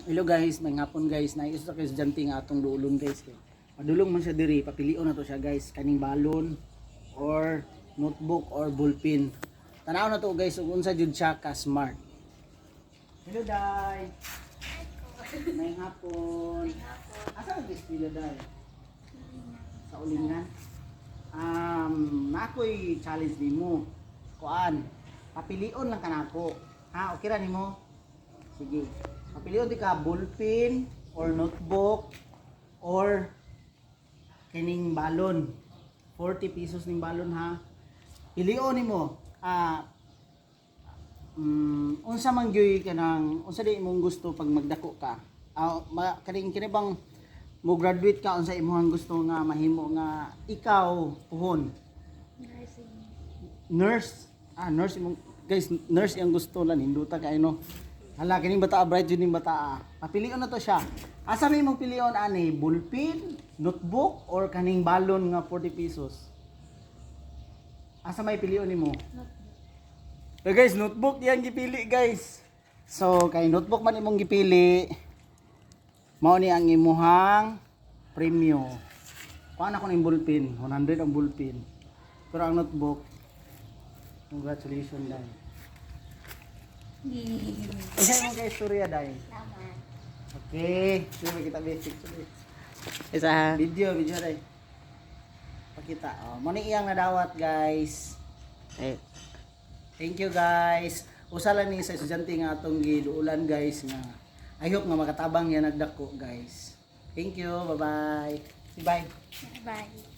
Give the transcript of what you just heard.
Hello guys, may hapon guys. Naayos sa estudyante nga atong duulon guys. Padulong man siya diri, papilion na to siya guys. Kaning balon or notebook or ballpen. Tanaw na to guys, ug unsa jud siya ka smart. Hello Day. May hapon. Asa ang pila Day? Sa ulingan. Nakoy challenge nimo. Kuan, papilion lang kanako. Ha, okay ra nimo? Sige. Papilion di ka ballpen or notebook or kining balon. 40 pesos ning balon ha. Pilion nimo. Unsa man gyoy kanang unsa di imong gusto pag magdako ka? Kaning kini bang mo graduate ka unsa imong gusto nga mahimo nga ikaw puhon? Nursing. Nurse. Nurse imong guys, nurse ang gusto lang hinduta kay no. Hala kining bata bright jud ning bata. Papilion na to siya. Asa may imong pilion ani? Ballpen, notebook or kaning balon nga 40 pesos? Asa may pilion nimo? So guys, notebook yang gipili guys. So kay notebook man imong gipili, mao ni ang imuhang premium. Kuan ako ning ballpen, 100 ang ballpen. Pero ang notebook, congratulations dai. Isa yung kay istorya dai. Tama. Okay, sige kita basic tuloy. Isa. Video dai. Pakita. Mo ni iyang nadawat guys. Eh, Thank you guys. Usa lang ni sa estudyante nga atong giduulan guys nga I hope nga makatabang yan nagdako guys. Thank you. Bye-bye. Bye. Bye.